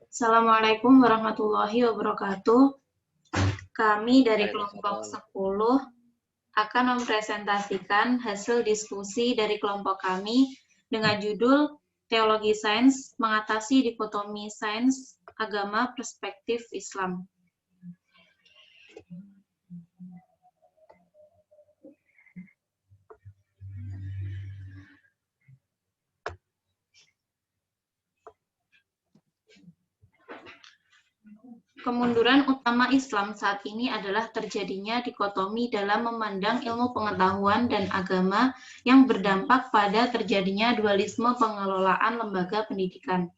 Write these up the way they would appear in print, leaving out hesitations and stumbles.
Assalamualaikum warahmatullahi wabarakatuh. Kami dari kelompok Waalaikumsalam. 10 akan mempresentasikan hasil diskusi dari kelompok kami dengan judul Teologi Sains Mengatasi Dikotomi Sains Agama Perspektif Islam. Kemunduran utama Islam saat ini adalah terjadinya dikotomi dalam memandang ilmu pengetahuan dan agama yang berdampak pada terjadinya dualisme pengelolaan lembaga pendidikan.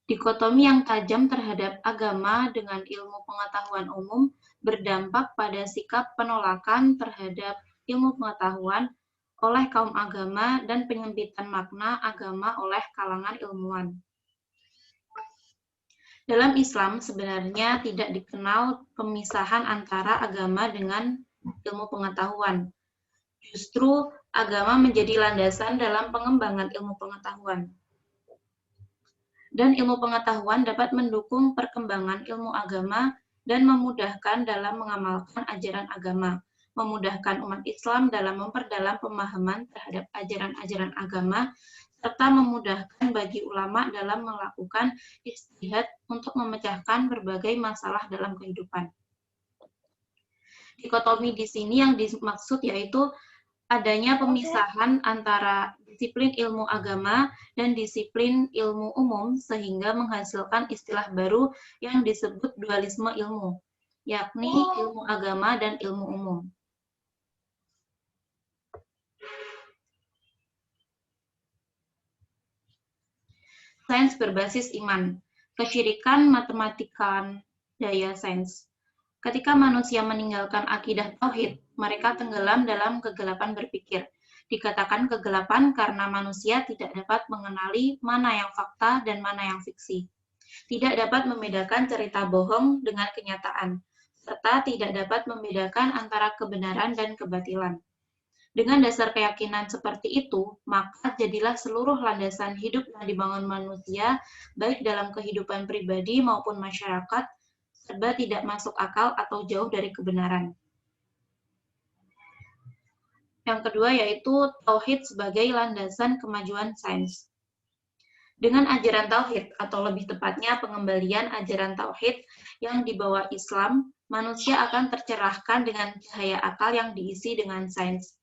Dikotomi yang tajam terhadap agama dengan ilmu pengetahuan umum berdampak pada sikap penolakan terhadap ilmu pengetahuan oleh kaum agama dan penyempitan makna agama oleh kalangan ilmuwan. Dalam Islam sebenarnya tidak dikenal pemisahan antara agama dengan ilmu pengetahuan. Justru agama menjadi landasan dalam pengembangan ilmu pengetahuan. Dan ilmu pengetahuan dapat mendukung perkembangan ilmu agama dan memudahkan dalam mengamalkan ajaran agama, memudahkan umat Islam dalam memperdalam pemahaman terhadap ajaran-ajaran agama, serta memudahkan bagi ulama dalam melakukan ijtihad untuk memecahkan berbagai masalah dalam kehidupan. Dikotomi di sini yang dimaksud yaitu adanya pemisahan antara disiplin ilmu agama dan disiplin ilmu umum sehingga menghasilkan istilah baru yang disebut dualisme ilmu, yakni ilmu agama dan ilmu umum. Sains berbasis iman, kesyirikan matematikan daya sains. Ketika manusia meninggalkan akidah tauhid, mereka tenggelam dalam kegelapan berpikir. Dikatakan kegelapan karena manusia tidak dapat mengenali mana yang fakta dan mana yang fiksi. Tidak dapat membedakan cerita bohong dengan kenyataan, serta tidak dapat membedakan antara kebenaran dan kebatilan. Dengan dasar keyakinan seperti itu, maka jadilah seluruh landasan hidup yang dibangun manusia, baik dalam kehidupan pribadi maupun masyarakat, serba tidak masuk akal atau jauh dari kebenaran. Yang kedua yaitu tauhid sebagai landasan kemajuan sains. Dengan ajaran tauhid, atau lebih tepatnya pengembalian ajaran tauhid yang dibawa Islam, manusia akan tercerahkan dengan cahaya akal yang diisi dengan sains.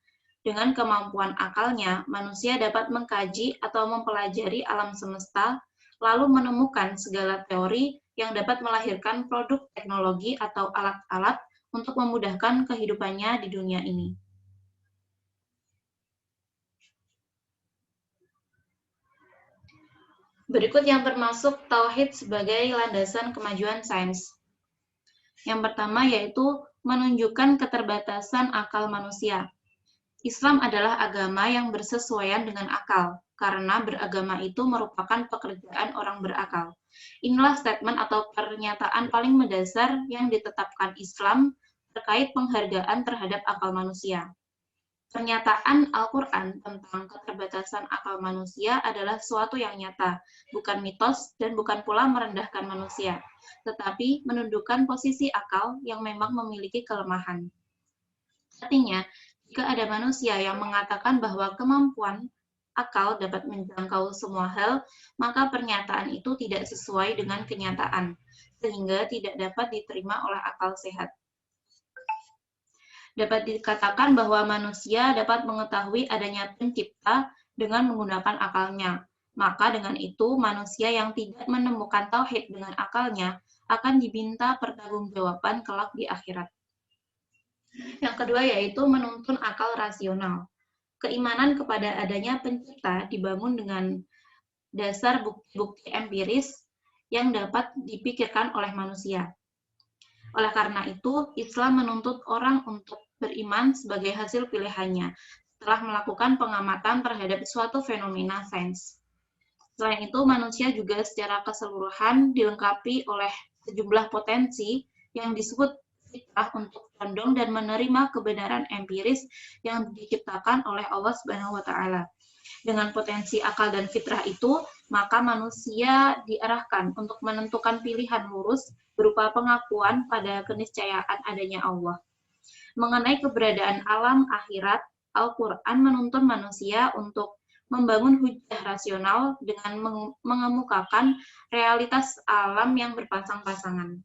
Dengan kemampuan akalnya, manusia dapat mengkaji atau mempelajari alam semesta, lalu menemukan segala teori yang dapat melahirkan produk teknologi atau alat-alat untuk memudahkan kehidupannya di dunia ini. Berikut yang termasuk tauhid sebagai landasan kemajuan sains. Yang pertama yaitu menunjukkan keterbatasan akal manusia. Islam adalah agama yang bersesuaian dengan akal, karena beragama itu merupakan pekerjaan orang berakal. Inilah statement atau pernyataan paling mendasar yang ditetapkan Islam terkait penghargaan terhadap akal manusia. Pernyataan Al-Quran tentang keterbatasan akal manusia adalah suatu yang nyata, bukan mitos dan bukan pula merendahkan manusia, tetapi menundukkan posisi akal yang memang memiliki kelemahan. Artinya, jika ada manusia yang mengatakan bahwa kemampuan akal dapat menjangkau semua hal, maka pernyataan itu tidak sesuai dengan kenyataan, sehingga tidak dapat diterima oleh akal sehat. Dapat dikatakan bahwa manusia dapat mengetahui adanya pencipta dengan menggunakan akalnya. Maka dengan itu, manusia yang tidak menemukan tauhid dengan akalnya akan diminta pertanggungjawaban kelak di akhirat. Yang kedua yaitu menuntun akal rasional. Keimanan kepada adanya pencipta dibangun dengan dasar bukti-bukti empiris yang dapat dipikirkan oleh manusia. Oleh karena itu, Islam menuntut orang untuk beriman sebagai hasil pilihannya setelah melakukan pengamatan terhadap suatu fenomena sains. Selain itu, manusia juga secara keseluruhan dilengkapi oleh sejumlah potensi yang disebut fitrah untuk condong dan menerima kebenaran empiris yang diciptakan oleh Allah Subhanahu wa taala. Dengan potensi akal dan fitrah itu, maka manusia diarahkan untuk menentukan pilihan lurus berupa pengakuan pada keniscayaan adanya Allah. Mengenai keberadaan alam akhirat, Al-Quran menuntun manusia untuk membangun hujah rasional dengan mengemukakan realitas alam yang berpasang-pasangan.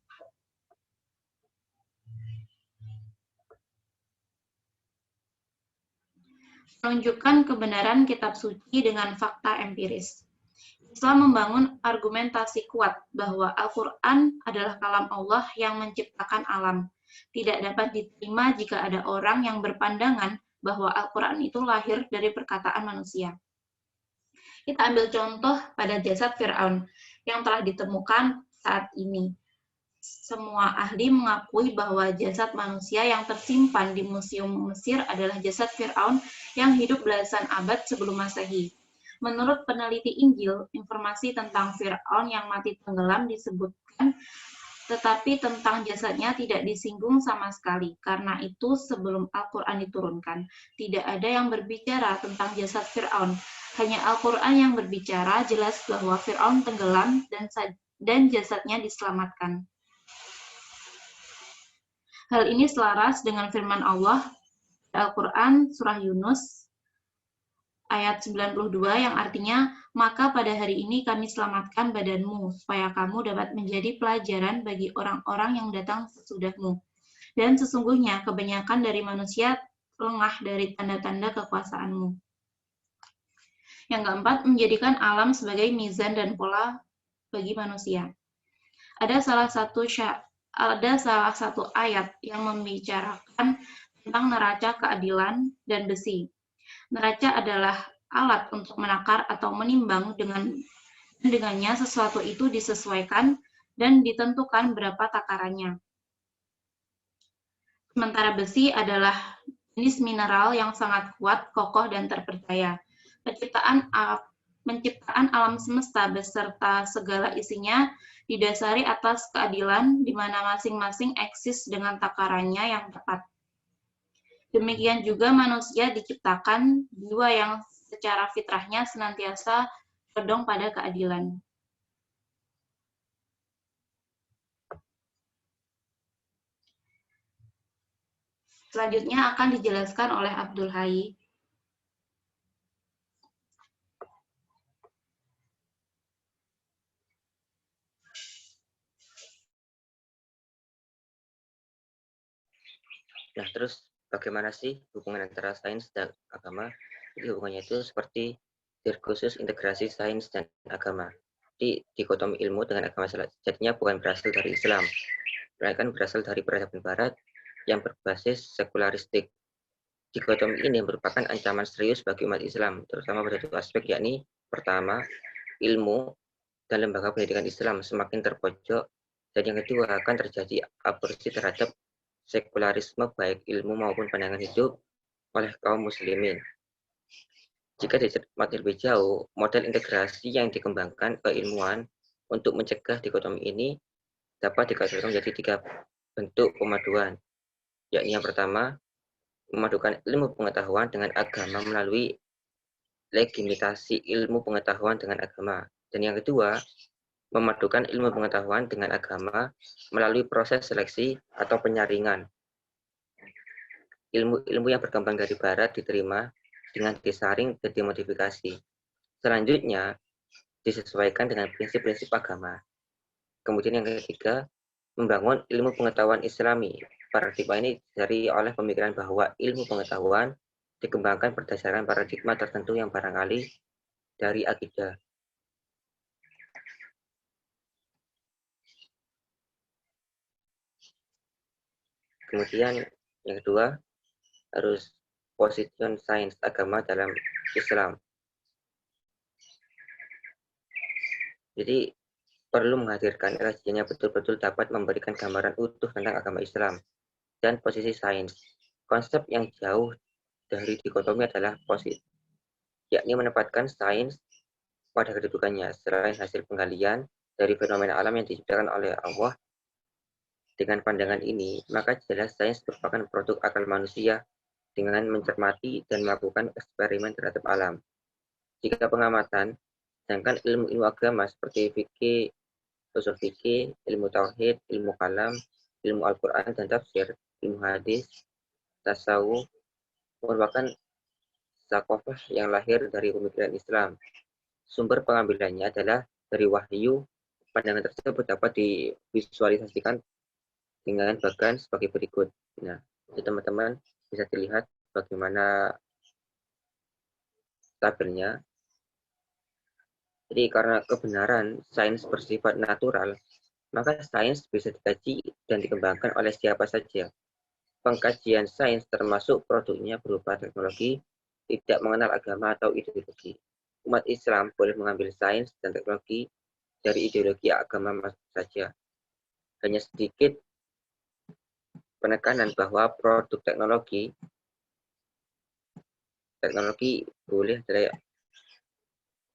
Menunjukkan kebenaran kitab suci dengan fakta empiris. Islam membangun argumentasi kuat bahwa Al-Quran adalah kalam Allah yang menciptakan alam. Tidak dapat diterima jika ada orang yang berpandangan bahwa Al-Quran itu lahir dari perkataan manusia. Kita ambil contoh pada jasad Fir'aun yang telah ditemukan saat ini. Semua ahli mengakui bahwa jasad manusia yang tersimpan di Museum Mesir adalah jasad Fir'aun yang hidup belasan abad sebelum Masehi. Menurut peneliti Injil, informasi tentang Fir'aun yang mati tenggelam disebutkan, tetapi tentang jasadnya tidak disinggung sama sekali. Karena itu, sebelum Al-Quran diturunkan, tidak ada yang berbicara tentang jasad Fir'aun. Hanya Al-Quran yang berbicara jelas bahwa Fir'aun tenggelam dan jasadnya diselamatkan. Hal ini selaras dengan firman Allah Al-Quran Surah Yunus ayat 92 yang artinya, maka pada hari ini kami selamatkan badanmu, supaya kamu dapat menjadi pelajaran bagi orang-orang yang datang sesudahmu. Dan sesungguhnya kebanyakan dari manusia lengah dari tanda-tanda kekuasaanmu. Yang keempat, menjadikan alam sebagai mizan dan pola bagi manusia. Ada salah satu ayat yang membicarakan tentang neraca keadilan dan besi. Neraca adalah alat untuk menakar atau menimbang dengannya sesuatu itu disesuaikan dan ditentukan berapa takarannya. Sementara besi adalah jenis mineral yang sangat kuat, kokoh, dan terpercaya. Penciptaan alam semesta beserta segala isinya didasari atas keadilan di mana masing-masing eksis dengan takarannya yang tepat. Demikian juga manusia diciptakan jiwa yang secara fitrahnya senantiasa condong pada keadilan. Selanjutnya akan dijelaskan oleh Abdul Hayy. Nah, terus bagaimana sih hubungan antara sains dan agama? Jadi hubungannya itu seperti diskursus integrasi sains dan agama. Di dikotomi ilmu dengan agama sejatinya bukan berasal dari Islam, melainkan berasal dari peradaban Barat yang berbasis sekularistik. Dikotomi ini merupakan ancaman serius bagi umat Islam, terutama pada dua aspek, yakni pertama, ilmu dan lembaga pendidikan Islam semakin terpojok, dan yang kedua akan terjadi aborsi terhadap sekularisme baik ilmu maupun pandangan hidup oleh kaum muslimin. Jika dicermati lebih jauh, model integrasi yang dikembangkan keilmuan untuk mencegah dikotomi ini dapat dikategorikan menjadi 3 bentuk pemaduan, yakni yang pertama, memadukan ilmu pengetahuan dengan agama melalui legitimasi ilmu pengetahuan dengan agama, dan yang kedua, memadukan ilmu pengetahuan dengan agama melalui proses seleksi atau penyaringan. Ilmu-ilmu yang berkembang dari Barat diterima dengan disaring dan dimodifikasi. Selanjutnya, disesuaikan dengan prinsip-prinsip agama. Kemudian yang ketiga, membangun ilmu pengetahuan Islami. Paradigma ini dari oleh pemikiran bahwa ilmu pengetahuan dikembangkan berdasarkan paradigma tertentu yang barangkali dari akidah. Kemudian yang kedua, harus position sains agama dalam Islam. Jadi perlu menghadirkan kajian yang betul-betul dapat memberikan gambaran utuh tentang agama Islam dan posisi sains. Konsep yang jauh dari dikotomi adalah positif, yakni menempatkan sains pada kedudukannya selain hasil penggalian dari fenomena alam yang diciptakan oleh Allah. Dengan pandangan ini, maka jelas sains merupakan produk akal manusia dengan mencermati dan melakukan eksperimen terhadap alam. Jika pengamatan, sedangkan ilmu agama seperti fikih, usul fikih, ilmu tauhid, ilmu kalam, ilmu Al-Quran dan tafsir, ilmu hadis, tasawuf, merupakan sakofah yang lahir dari pemikiran Islam. Sumber pengambilannya adalah dari wahyu. Pandangan tersebut dapat divisualisasikan dengan bagan sebagai berikut. Nah, jadi teman-teman bisa dilihat bagaimana tabelnya. Jadi karena kebenaran sains bersifat natural, maka sains bisa dikaji dan dikembangkan oleh siapa saja. Pengkajian sains termasuk produknya berupa teknologi, tidak mengenal agama atau ideologi. Umat Islam boleh mengambil sains dan teknologi dari ideologi agama saja. Hanya sedikit penekanan bahwa produk teknologi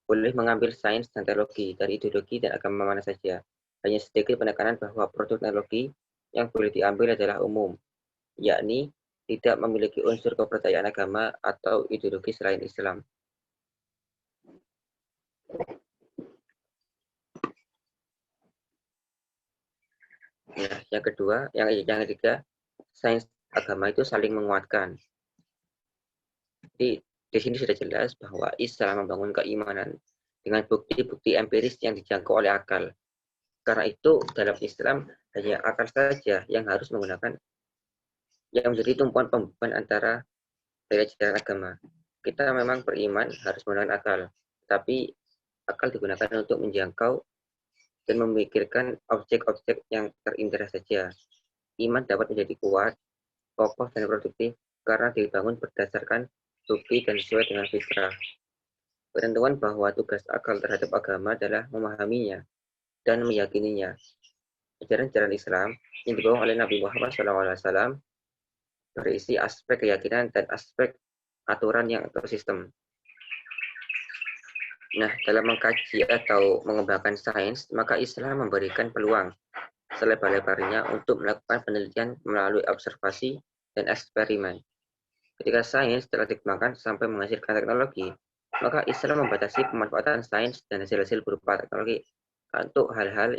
boleh mengambil sains dan teknologi dari ideologi dan agama mana saja. Hanya sedikit penekanan bahwa produk teknologi yang boleh diambil adalah umum, yakni tidak memiliki unsur kepercayaan agama atau ideologi selain Islam. Nah, yang ketiga, sains agama itu saling menguatkan. Jadi di sini sudah jelas bahwa Islam membangun keimanan dengan bukti-bukti empiris yang dijangkau oleh akal. Karena itu dalam Islam hanya akal saja yang harus menjadi tumpuan pembeban antara dari ajaran agama. Kita memang beriman harus menggunakan akal, tapi akal digunakan untuk menjangkau dan memikirkan objek-objek yang terindah saja. Iman dapat menjadi kuat, kokoh, dan produktif karena dibangun berdasarkan bukti dan sesuai dengan fitrah. Penentuan bahwa tugas akal terhadap agama adalah memahaminya dan meyakininya. Ajaran-ajaran Islam yang dibawa oleh Nabi Muhammad SAW berisi aspek keyakinan dan aspek aturan yang ekosistem. Nah, dalam mengkaji atau mengembangkan sains, maka Islam memberikan peluang selebar-lebarnya untuk melakukan penelitian melalui observasi dan eksperimen. Ketika sains telah dikembangkan sampai menghasilkan teknologi, maka Islam membatasi pemanfaatan sains dan hasil-hasil berupa teknologi untuk hal-hal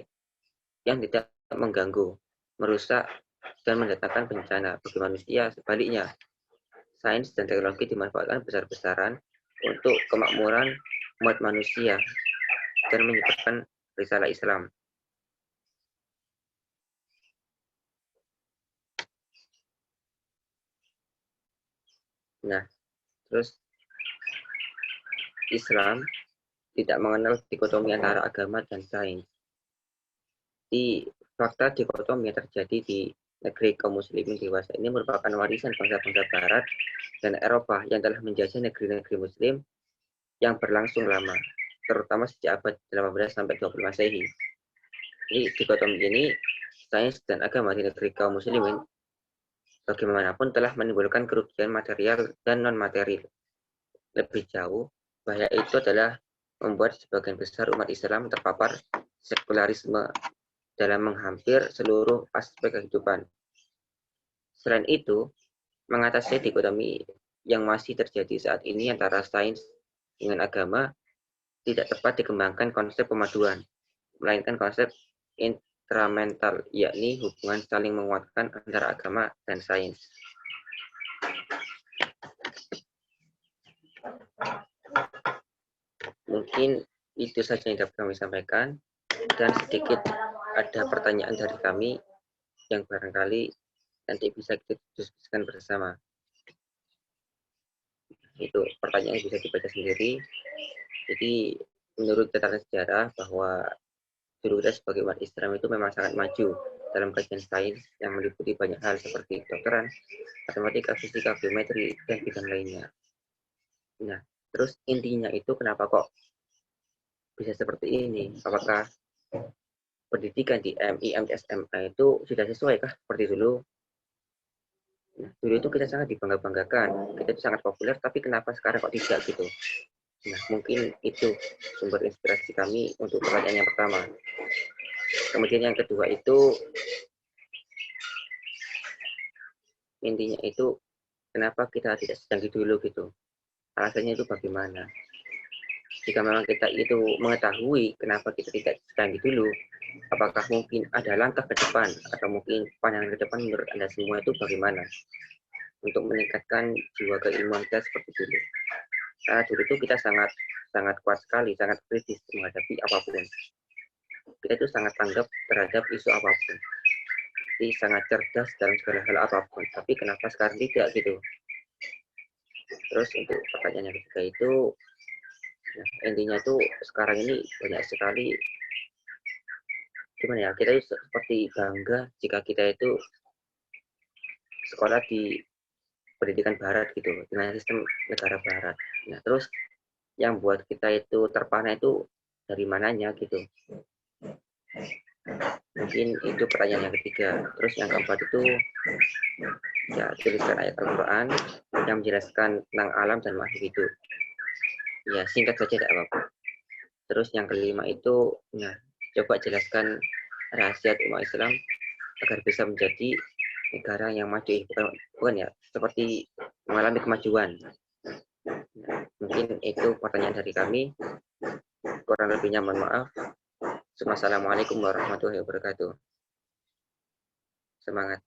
yang tidak mengganggu, merusak, dan mendatangkan bencana bagi manusia. Sebaliknya, sains dan teknologi dimanfaatkan besar-besaran untuk kemakmuran umat manusia dan menyebarkan risalah Islam. Nah, terus Islam tidak mengenal dikotomi antara agama dan sains. Di fakta dikotomi yang terjadi di negeri kaum muslimin dewasa ini merupakan warisan bangsa-bangsa Barat dan Eropa yang telah menjajah negeri-negeri muslim yang berlangsung lama, terutama sejak abad 18 sampai 20 Masehi. Jadi dikotomi ini, sains dan agama di negeri kaum muslimin bagaimanapun telah menimbulkan kerugian material dan non-material. Lebih jauh, bahaya itu adalah membuat sebagian besar umat Islam terpapar sekularisme dalam menghampir seluruh aspek kehidupan. Selain itu, mengatasi dikotomi yang masih terjadi saat ini antara sains dengan agama tidak tepat dikembangkan konsep pemaduan, melainkan konsep intramental, yakni hubungan saling menguatkan antara agama dan sains. Mungkin itu saja yang dapat kami sampaikan, dan sedikit ada pertanyaan dari kami yang barangkali nanti bisa kita diskusikan bersama. Itu pertanyaan yang bisa dibaca sendiri. Jadi menurut catatan sejarah bahwa dulu kita sebagai umat Islam itu memang sangat maju dalam kajian sains yang meliputi banyak hal seperti kedokteran, matematika, fisika, geometri, dan bidang lainnya. Nah, terus intinya itu kenapa kok bisa seperti ini? Apakah pendidikan di MI, SMA itu sudah sesuai kah seperti dulu? Nah, dulu itu kita sangat dibangga-banggakan, kita itu sangat populer, tapi kenapa sekarang kok tidak gitu? Nah, mungkin itu sumber inspirasi kami untuk pertanyaan yang pertama. Kemudian yang kedua itu, intinya itu, kenapa kita tidak sedang dulu gitu? Alasannya itu bagaimana? jika memang kita itu mengetahui kenapa kita tidak canggih dulu, apakah mungkin ada langkah ke depan atau mungkin pandangan ke depan menurut Anda semua itu bagaimana untuk meningkatkan jiwa keilmuan kita seperti dulu? Karena dulu itu kita sangat kuat sekali, sangat kritis menghadapi apapun. Kita itu sangat tanggap terhadap isu apapun. Jadi sangat cerdas dalam segala hal apapun. Tapi kenapa sekarang tidak gitu? Terus untuk pertanyaan yang ketiga itu, nah, intinya itu sekarang ini banyak sekali gimana ya, kita itu seperti bangga jika kita itu sekolah di pendidikan barat gitu, dengan sistem negara barat. Nah terus yang buat kita itu terpana itu dari mananya gitu. Mungkin itu pertanyaan yang ketiga. Terus yang keempat itu ya tuliskan ayat Al-Quran yang menjelaskan tentang alam dan makhluk hidup. Ya singkat saja tidak apa-apa. Terus yang kelima itu, nah coba jelaskan rahasia umat Islam agar bisa menjadi negara yang maju, bukan ya, seperti mengalami kemajuan. Nah, mungkin itu pertanyaan dari kami. Kurang lebihnya mohon maaf. Assalamualaikum warahmatullahi wabarakatuh. Semangat.